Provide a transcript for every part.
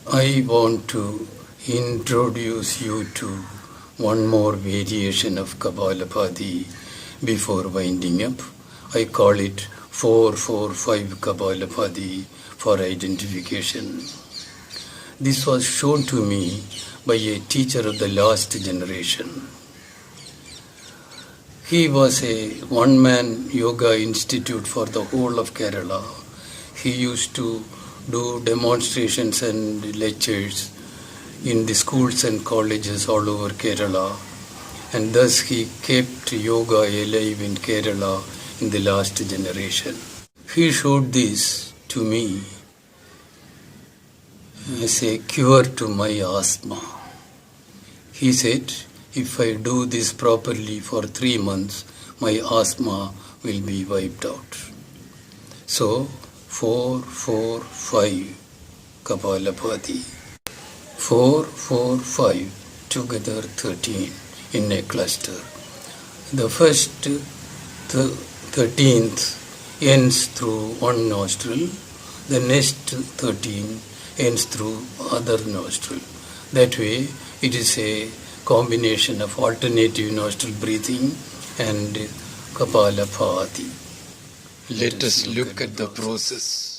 I want to introduce you to one more variation of Kapalabhati before winding up. I call it 445 Kapalabhati for identification. This was shown to me by a teacher of the last generation. He was a one-man yoga institute for the whole of Kerala. He used to do demonstrations and lectures in the schools and colleges all over Kerala, and thus he kept yoga alive in Kerala in the last generation. He showed this to me as a cure to my asthma. He said, if I do this properly for 3 months, my asthma will be wiped out. So, 445 Kapalabhati. 445 together 13 in a cluster. The first 13th ends through one nostril, the next 13 ends through other nostril. That way it is a combination of alternative nostril breathing and Kapalabhati. Let us look at the process.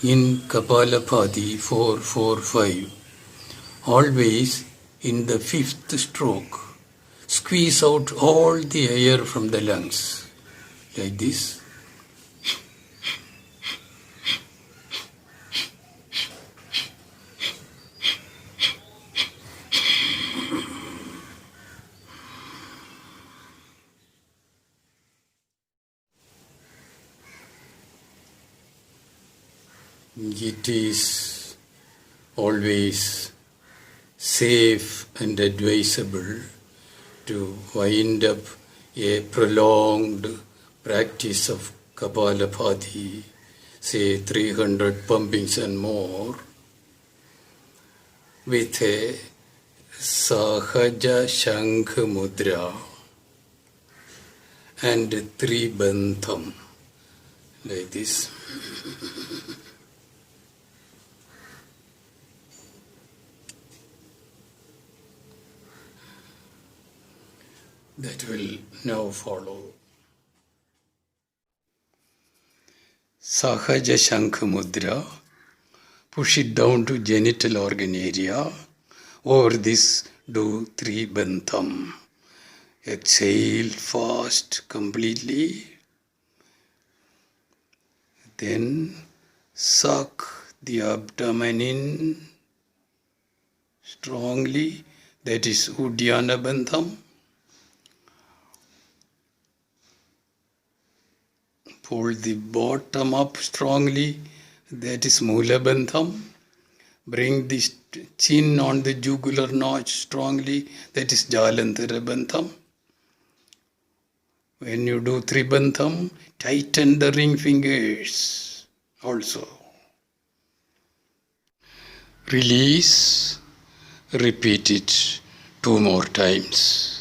In Kapalabhati 445, always in the 5th stroke, squeeze out all the air from the lungs, like this. It is always safe and advisable to wind up a prolonged practice of Kapalabhati, say 300 pumpings and more, with a Sahaja Shankh Mudra and Tribantham, like this. That will now follow. Sahaja Shankh Mudra. Push it down to genital organ area. Over this, do Tribantham. Exhale fast, completely. Then suck the abdomen in strongly. That is Uddiyana Bantham. Pull the bottom up strongly, that is Mula Bantham. Bring the chin on the jugular notch strongly, that is Jalantara Bantham. When you do Tribantham, tighten the ring fingers also. Release, repeat it 2 more times.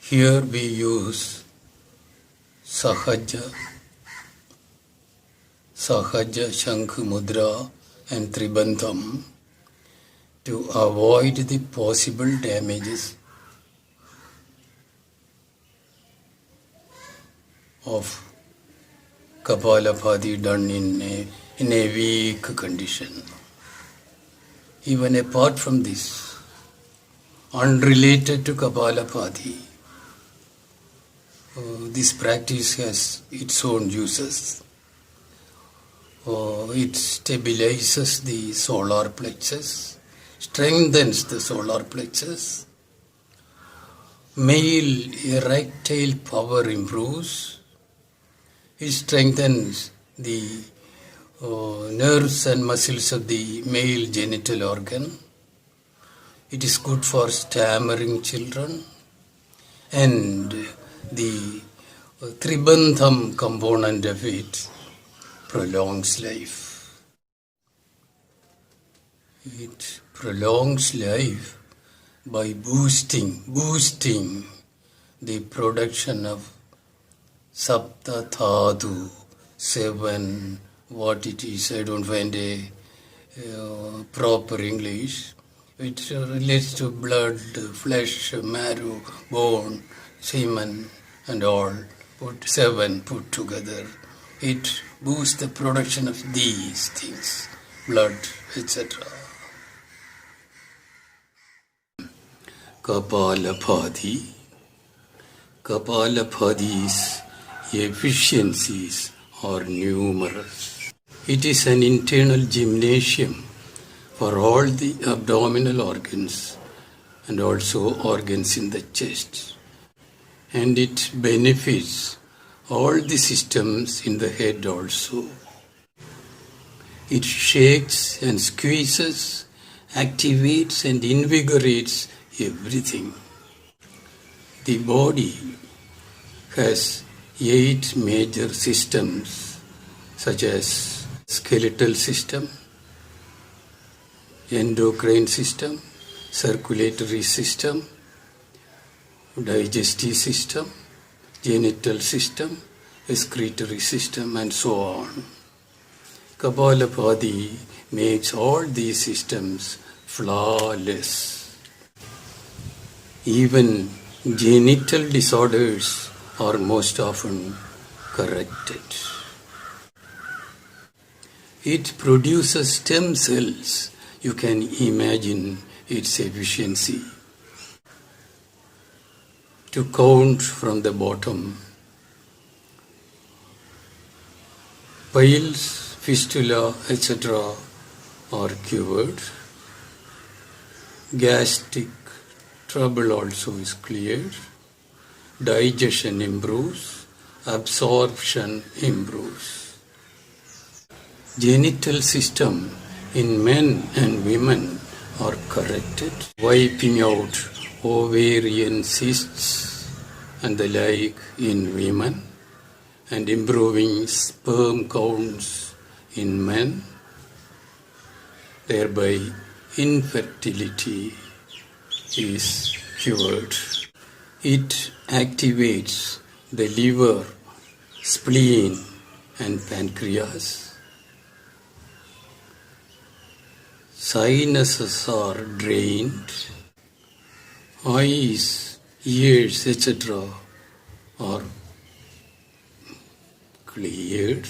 Here we use Sahaja Shankh Mudra and Tribantham to avoid the possible damages of Kapalabhati done in a weak condition. Even apart from this, unrelated to Kapalabhati. This practice has its own uses. It stabilizes the solar plexus, strengthens the solar plexus, male erectile power improves, it strengthens the nerves and muscles of the male genital organ. It is good for stammering children, and the Tribandham component of it prolongs life. It prolongs life by boosting the production of Sapta Dhatu, 7, what it is, I don't find a proper English. It relates to blood, flesh, marrow, bone, semen and all, 7 put together. It boosts the production of these things, blood, etc. Kapalabhati's efficiencies are numerous. It is an internal gymnasium for all the abdominal organs and also organs in the chest. And it benefits all the systems in the head also. It shakes and squeezes, activates and invigorates everything. The body has 8 major systems such as skeletal system, endocrine system, circulatory system, digestive system, genital system, excretory system and so on. Kapalabhati makes all these systems flawless. Even genital disorders are most often corrected. It produces stem cells. You can imagine its efficiency. To count from the bottom, piles, fistula, etc. are cured. Gastric trouble also is cleared. Digestion improves. Absorption improves. Genital system in men and women are corrected, wiping out ovarian cysts and the like in women, and improving sperm counts in men. Thereby infertility is cured. It activates the liver, spleen and pancreas. Sinuses are drained. Eyes, ears, etc. are cleared,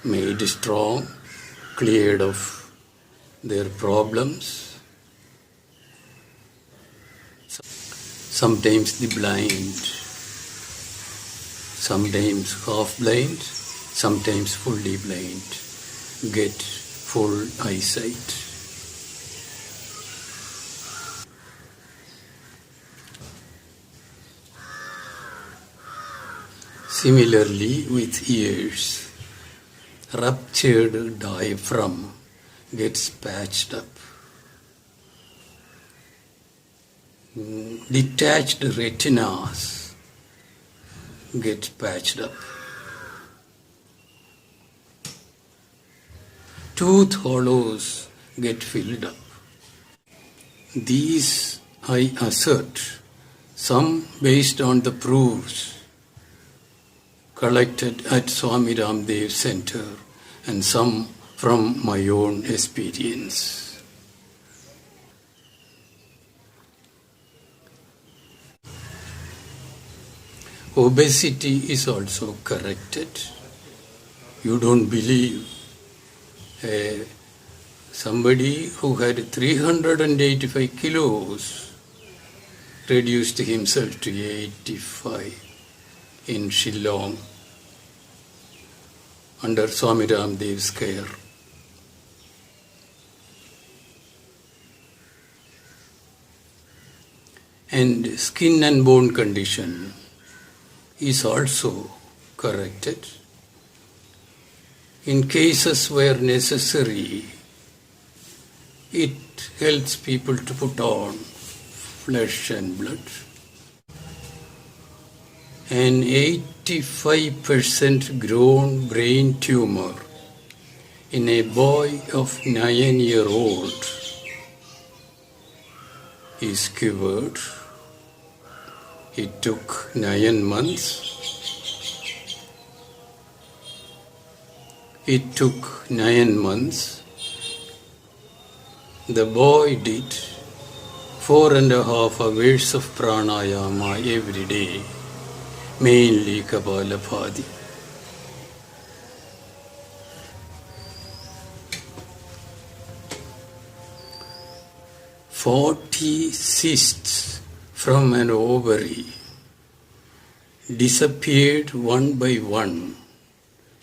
made strong, cleared of their problems. Sometimes the blind, sometimes half blind, sometimes fully blind get full eyesight. Similarly with ears, ruptured diaphragm gets patched up. Detached retinas get patched up. Tooth hollows get filled up. These I assert, some based on the proofs collected at Swami Ramdev Center and some from my own experience. Obesity is also corrected. You don't believe somebody who had 385 kilos reduced himself to 85 in Shillong under Swami Ramdev's care. And skin and bone condition is also corrected. In cases where necessary, it helps people to put on flesh and blood. An 85% grown brain tumor in a boy of 9-year-old is cured. It took 9 months. It took 9 months. The boy did 4.5 hours of pranayama every day, mainly Kapalabhati. "40 cysts from an ovary disappeared one by one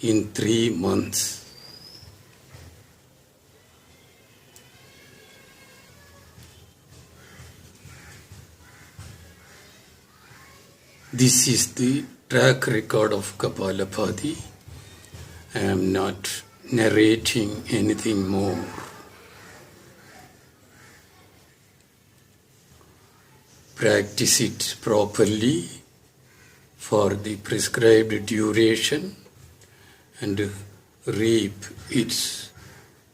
in 3 months. This is the track record of Kapalabhati. I am not narrating anything more. Practice it properly for the prescribed duration and reap its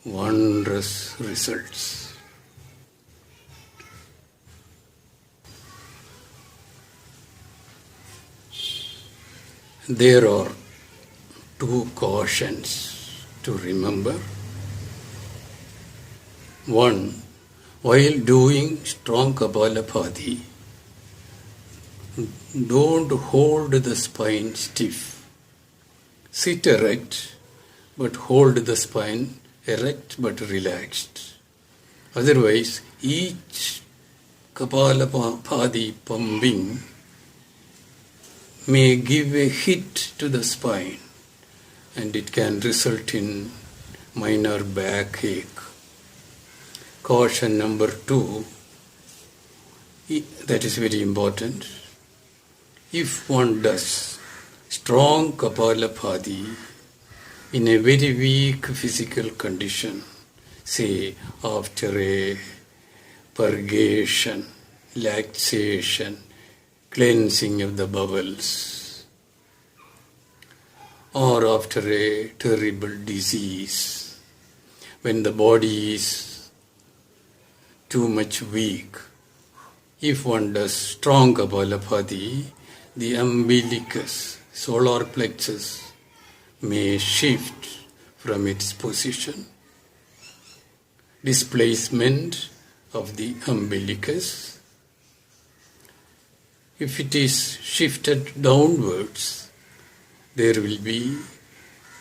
wondrous results. There are 2 cautions to remember. 1. While doing strong Kapalabhati, don't hold the spine stiff. Sit erect, but hold the spine erect but relaxed. Otherwise, each Kapalabhati pumping may give a hit to the spine and it can result in minor backache. Caution number 2, that is very important. If one does strong Kapalabhati in a very weak physical condition, say after a purgation, laxation, cleansing of the bowels, or after a terrible disease, when the body is too much weak, if one does strong Kapalabhati, the umbilicus, solar plexus, may shift from its position. Displacement of the umbilicus. If it is shifted downwards, there will be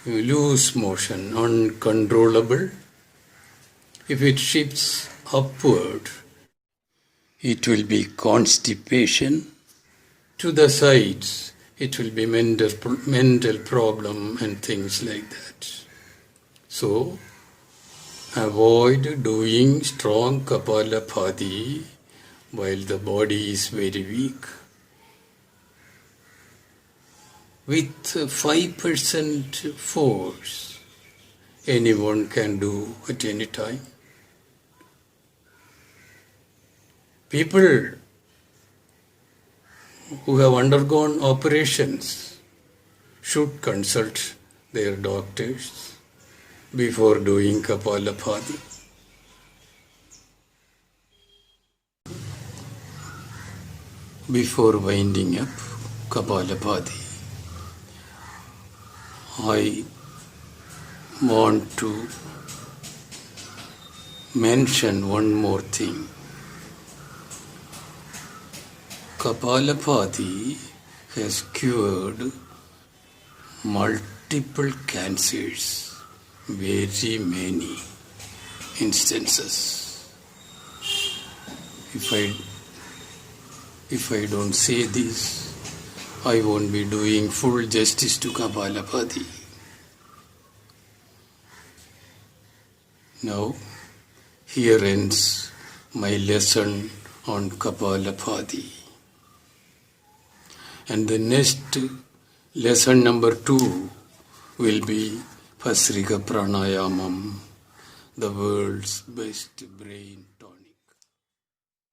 loose motion, uncontrollable. If it shifts upward, it will be constipation. To the sides, it will be mental problem and things like that. So, avoid doing strong Kapalabhati while the body is very weak. With 5% force, anyone can do at any time. People who have undergone operations should consult their doctors before doing Kapalabhati. Before winding up Kapalabhati, I want to mention one more thing. Kapalabhati has cured multiple cancers, very many instances. If I If I don't say this, I won't be doing full justice to Kapalabhati. Now, here ends my lesson on Kapalabhati. And the next lesson number 2 will be Bhasrika Pranayamam, the world's best brain